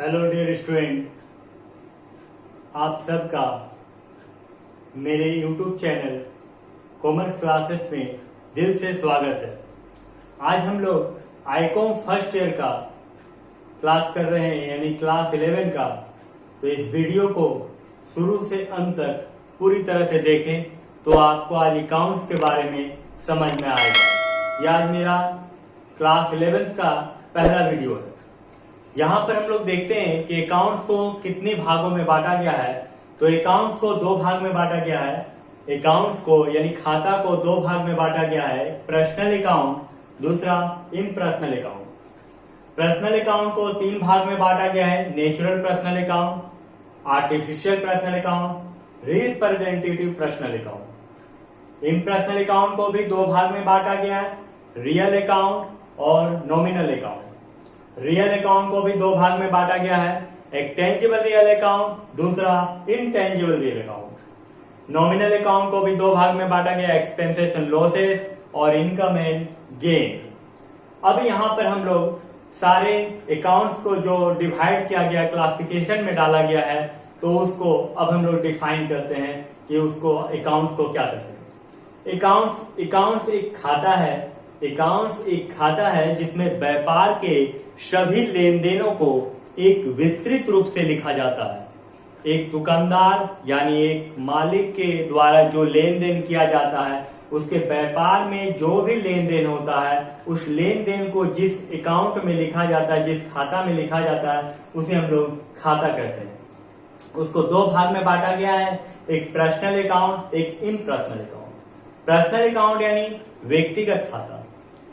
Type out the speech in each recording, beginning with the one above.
Hello dear student, आप सबका मेरे यूट्यूब चैनल कॉमर्स क्लासेस में दिल से स्वागत है। आज हम लोग आईकॉम फर्स्ट ईयर का क्लास कर रहे हैं, यानी क्लास 11 का। तो इस वीडियो को शुरू से अंत तक पूरी तरह से देखें तो आपको आज अकाउंट्स के बारे में समझ में आएगा। यह आज मेरा क्लास 11 का पहला वीडियो है। यहाँ पर हम लोग देखते हैं कि अकाउंट्स को कितने भागों में बांटा गया है। तो अकाउंट्स को दो भाग में बांटा गया है। अकाउंट्स को यानी खाता को दो भाग में बांटा गया है, पर्सनल अकाउंट, दूसरा इम्पर्सनल अकाउंट। पर्सनल अकाउंट को तीन भाग में बांटा गया है, natural personal account, artificial personal account, representative personal account. Impersonal account को भी दो भाग में बांटा गया है, रियल अकाउंट और नॉमिनल अकाउंट। रियल अकाउंट को भी दो भाग में बांटा गया है, एक टेंजिबल रियल अकाउंट, दूसरा intangible real account. Nominal account को भी दो भाग में बांटा गया, एक्सपेंसेस एंड लॉसेस और इनकम एंड गेन। अब यहाँ पर हम लोग सारे अकाउंट्स को जो डिवाइड किया गया, क्लासिफिकेशन में डाला गया है, तो उसको अब हम लोग डिफाइन करते हैं कि उसको अकाउंट्स को क्या कहते हैं। अकाउंट्स एक खाता है। अकाउंट्स एक खाता है जिसमें व्यापार के सभी लेन देनों को एक विस्तृत रूप से लिखा जाता है। एक दुकानदार यानी एक मालिक के द्वारा जो लेन देन किया जाता है, उसके व्यापार में जो भी लेन देन होता है, उस लेन देन को जिस अकाउंट में लिखा जाता है, जिस खाता में लिखा जाता है, उसे हम लोग खाता कहते हैं। उसको दो भाग में बांटा गया है, एक पर्सनल अकाउंट, एक इम्पर्सनल अकाउंट। पर्सनल अकाउंट यानी व्यक्तिगत खाता।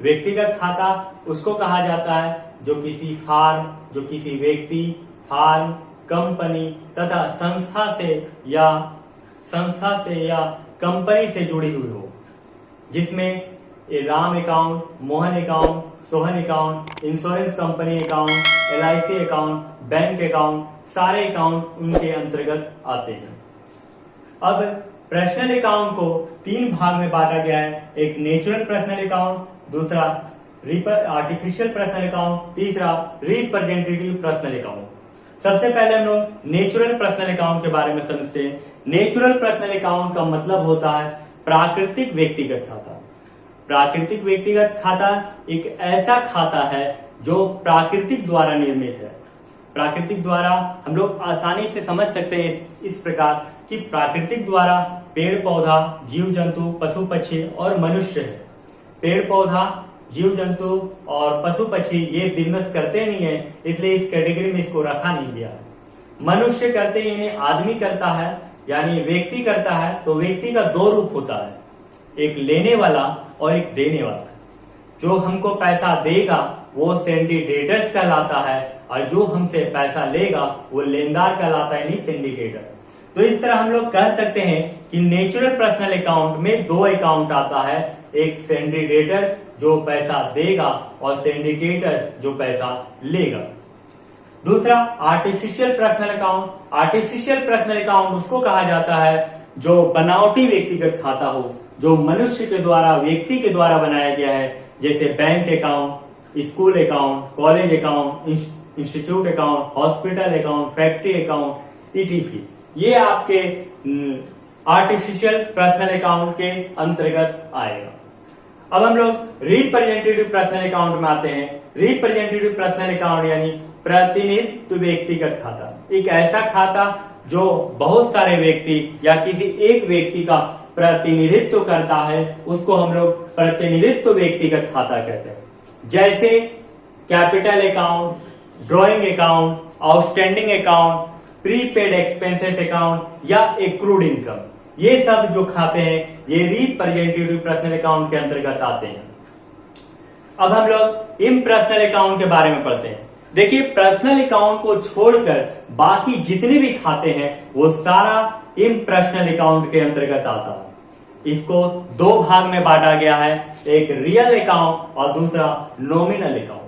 व्यक्तिगत खाता उसको कहा जाता है जो किसी फार्म, जो किसी व्यक्ति, फार्म, कंपनी तथा संस्था से या कंपनी से जुड़ी हुई हो, जिसमें Ram account, Mohan account, Sohan account, insurance company account, LIC account, bank account, सारे अकाउंट उनके अंतर्गत आते हैं। अब पर्सनल अकाउंट को तीन भाग में बांटा गया है, एक नेचुरल पर्सनल अकाउंट, दूसरा आर्टिफिशियल पर्सनल अकाउंट, तीसरा रिप्रेजेंटेटिव पर्सनल अकाउंट। सबसे पहले हम लोग नेचुरल पर्सनल अकाउंट के बारे में समझते हैं। नेचुरल पर्सनल अकाउंट का मतलब होता है प्राकृतिक व्यक्तिगत खाता। प्राकृतिक व्यक्तिगत खाता एक ऐसा खाता है जो प्राकृतिक द्वारा निर्मित है। प्राकृतिक द्वारा हम लोग आसानी से समझ सकते हैं इस प्रकार कि प्राकृतिक द्वारा पेड़ पौधा, जीव जंतु, पशु पक्षी और मनुष्य है। पेड़ पौधा, जीव जंतु और पशु पक्षी ये बिजनेस करते नहीं है, इसलिए इस कैटेगरी में इसको रखा नहीं गया है। मनुष्य करते यानी आदमी करता है, यानी व्यक्ति करता है। तो व्यक्ति का दो रूप होता है, एक लेने वाला और एक देने वाला। जो हमको पैसा देगा वो सिंडिकेटर्स कहलाता है, और जो हमसे पैसा लेगा वो लेनदार कहलाता है, यानी सिंडिकेटर। तो इस तरह हम लोग कह सकते हैं कि नेचुरल पर्सनल अकाउंट में दो अकाउंट आता है, एक सिंडिकेटर जो पैसा देगा और सिंडिकेटर जो पैसा लेगा। दूसरा artificial personal account. Artificial personal account उसको कहा जाता है जो बनावटी व्यक्तिगत खाता हो, जो मनुष्य के द्वारा, व्यक्ति के द्वारा बनाया गया है, जैसे bank account, school account, college account, institute account, hospital account, factory account, ETC। ये आपके आर्टिफिशियल पर्सनल अकाउंट के अंतर्गत आएगा। अब हम लोग रिप्रेजेंटेटिव पर्सनल अकाउंट में आते हैं। रिप्रेजेंटेटिव पर्सनल अकाउंट यानी प्रतिनिधित्व व्यक्तिगत खाता। एक ऐसा खाता जो बहुत सारे व्यक्ति या किसी एक व्यक्ति का प्रतिनिधित्व करता है, उसको हम लोग प्रतिनिधित्व व्यक्तिगत खाता कहते हैं। जैसे capital account, drawing account, outstanding account, prepaid expenses account या एक्रूड इनकम। ये सब जो खाते हैं ये रिप्रेजेंटेटिव पर्सनल अकाउंट के अंतर्गत आते हैं। अब हम लोग इम्पर्सनल अकाउंट के बारे में पढ़ते हैं। देखिए, पर्सनल अकाउंट को छोड़कर बाकी जितने भी खाते हैं वो सारा इम्पर्सनल अकाउंट के अंतर्गत आता है। इसको दो भाग में बांटा गया है, एक रियल अकाउंट और दूसरा नॉमिनल अकाउंट।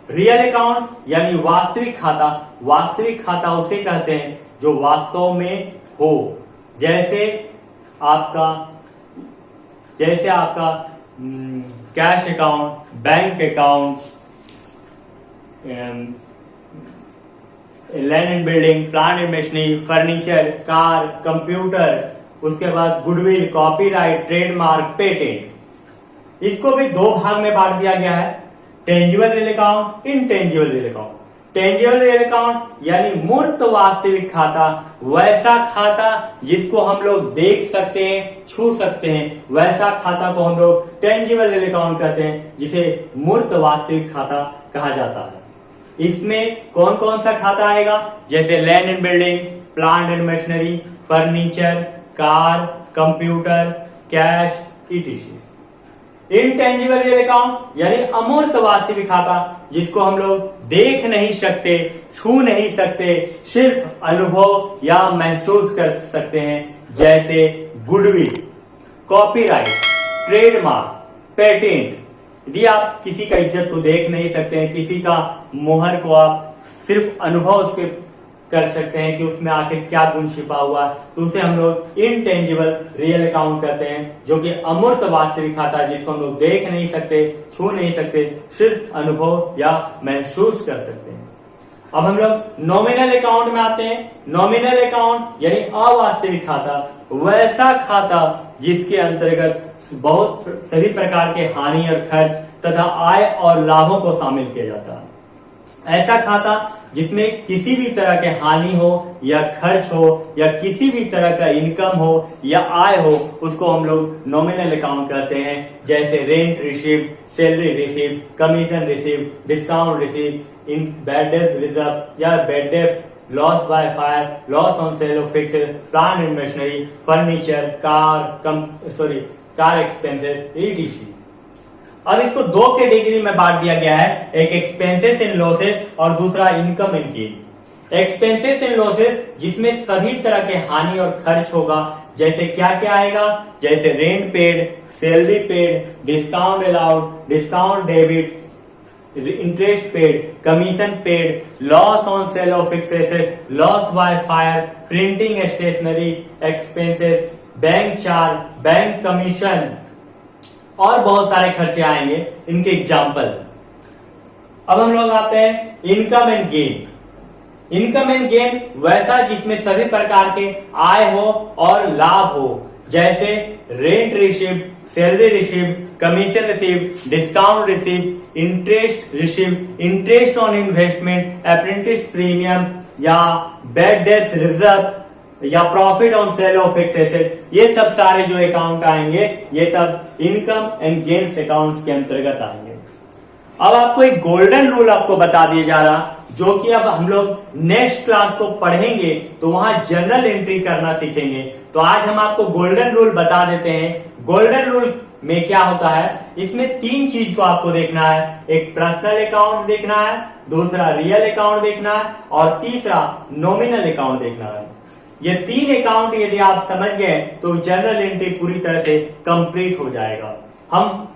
रियल अकाउंट यानी वास्तविक खाता। वास्तविक खाता उसे कहते हैं जो वास्तव में हो, जैसे आपका cash account, bank account, land and building, plant and machinery, furniture, car, computer, उसके बाद गुडविल, कॉपीराइट, ट्रेडमार्क, पेटेंट। इसको भी दो भाग में बांट दिया गया है, tangible real account, intangible real account. Tangible real account यानी मूर्त वास्तविक खाता, वैसा खाता जिसको हम लोग देख सकते हैं, छू सकते हैं, वैसा खाता को हम लोग टेंजिबल रियल अकाउंट कहते हैं, जिसे मूर्त वास्तविक खाता कहा जाता है। इसमें कौन कौन सा खाता आएगा, जैसे land and building, plant and machinery, furniture, car, computer, cash, etc. Intangible real account यानी अमूर्त वास्तविक खाता, जिसको हम लोग देख नहीं सकते, छू नहीं सकते, सिर्फ अनुभव या महसूस कर सकते हैं, जैसे गुडविल, कॉपीराइट, ट्रेडमार्क, पेटेंट। यदि आप किसी का इज्जत को देख नहीं सकते हैं, किसी का मोहर को आप सिर्फ अनुभव उसके कर सकते हैं कि उसमें आखिर क्या गुण छिपा हुआ है, तो उसे हम लोग इनटेंजिबल रियल अकाउंट कहते हैं, जो कि अमूर्त वास्तविक खाता है, जिसको हम लोग देख नहीं सकते, छू नहीं सकते, सिर्फ अनुभव या महसूस कर सकते हैं। अब हम लोग नॉमिनल अकाउंट में आते हैं। नॉमिनल अकाउंट यानी अवास्तविक खाता, वैसा खाता जिसके अंतर्गत बहुत सभी प्रकार के हानि और खर्च तथा आय और लाभों को शामिल किया जाता है। ऐसा खाता जिसमें किसी भी तरह के हानि हो या खर्च हो या किसी भी तरह का इनकम हो या आय हो, उसको हम लोग नॉमिनल अकाउंट कहते हैं, जैसे rent receive, salary receive, commission receive, discount receive, in bad debt reserve या bad debts, loss by fire, loss on sale of fixed, plant and machinery, furniture, car expenses, ETC. अब इसको दो category में बांट दिया गया है, एक एक्सपेंसेस एंड लॉसेस और दूसरा income and gain. Expenses and losses जिसमें सभी तरह के हानि और खर्च होगा, जैसे क्या क्या आएगा, जैसे rent paid, salary paid, discount allowed, discount debit, interest paid, commission paid, loss on sale of fixed asset, loss by fire, printing stationery expenses, bank charge, bank commission और बहुत सारे खर्चे आएंगे, इनके एग्जाम्पल। अब हम लोग आते हैं income and gain. Income and gain वैसा जिसमें सभी प्रकार के आय हो और लाभ हो, जैसे rent receive, salary receive, commission receive, discount receive, interest receive, interest on investment, apprentice premium या बैड डेट रिजर्व या profit on sale of fixed asset. ये सब सारे जो अकाउंट आएंगे, ये सब इनकम एंड गेन्स अकाउंट्स के अंतर्गत आएंगे। अब आपको एक गोल्डन रूल आपको बता दिया जा रहा, जो कि अब हम लोग नेक्स्ट क्लास को पढ़ेंगे तो वहां जर्नल एंट्री करना सीखेंगे। तो आज हम आपको गोल्डन रूल बता देते हैं। गोल्डन रूल में क्या होता है, इसमें तीन चीज को आपको देखना है, एक पर्सनल अकाउंट देखना है, दूसरा रियल अकाउंट देखना है और तीसरा नॉमिनल अकाउंट देखना है। ये तीन अकाउंट यदि आप समझ गए तो जर्नल एंट्री पूरी तरह से कंप्लीट हो जाएगा। हम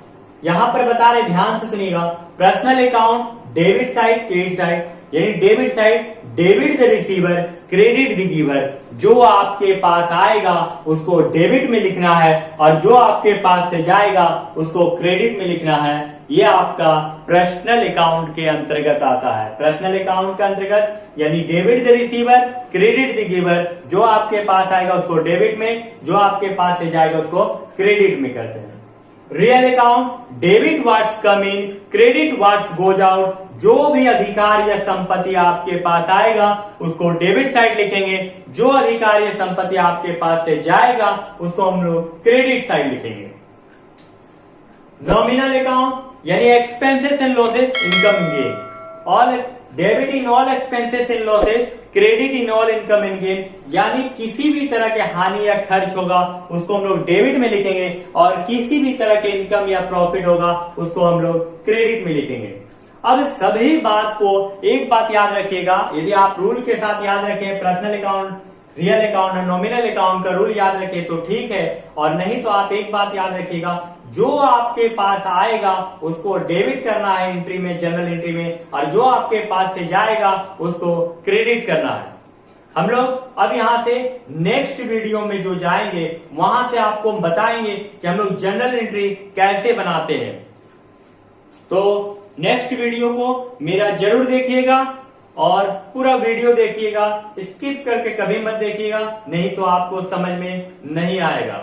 यहां पर बता रहे, ध्यान से सुनिएगा। Personal account debit side, credit side, यानी debit side debit the receiver, credit the giver. जो आपके पास आएगा उसको डेबिट में लिखना है और जो आपके पास से जाएगा उसको क्रेडिट में लिखना है। ये आपका पर्सनल अकाउंट के अंतर्गत आता है। पर्सनल अकाउंट के अंतर्गत यानी debit the receiver, credit the giver. जो आपके पास आएगा उसको डेबिट में, जो आपके पास से जाएगा उसको क्रेडिट में करते हैं। रियल अकाउंट डेबिट व्हाट्स कम इन, क्रेडिट व्हाट्स गोज आउट। जो भी अधिकार या संपत्ति आपके पास आएगा उसको डेबिट साइड लिखेंगे, जो अधिकार या संपत्ति आपके पास से जाएगा उसको हम लोग क्रेडिट साइड लिखेंगे। नॉमिनल अकाउंट यानी expenses and losses, income gain. All debit in all expenses and losses, credit in all income and gain. यानी किसी भी तरह के हानि या खर्च होगा उसको हम लोग डेबिट में लिखेंगे और किसी भी तरह के इनकम या प्रॉफिट होगा उसको हम लोग क्रेडिट में लिखेंगे। अब सभी बात को एक बात याद रखिएगा, यदि आप रूल के साथ याद रखें, पर्सनल अकाउंट, रियल अकाउंट और नॉमिनल अकाउंट का रूल याद रखें तो ठीक है, और नहीं तो आप एक बात याद रखिएगा, जो आपके पास आएगा उसको डेबिट करना है एंट्री में, जनरल एंट्री में, और जो आपके पास से जाएगा उसको क्रेडिट करना है। हम लोग अब यहां से नेक्स्ट वीडियो में जो जाएंगे वहां से आपको बताएंगे कि हम लोग जनरल एंट्री कैसे बनाते हैं। तो नेक्स्ट वीडियो को मेरा जरूर देखिएगा। और पूरा वीडियो देखिएगा, स्किप करके कभी मत देखिएगा, नहीं तो आपको समझ में नहीं आएगा।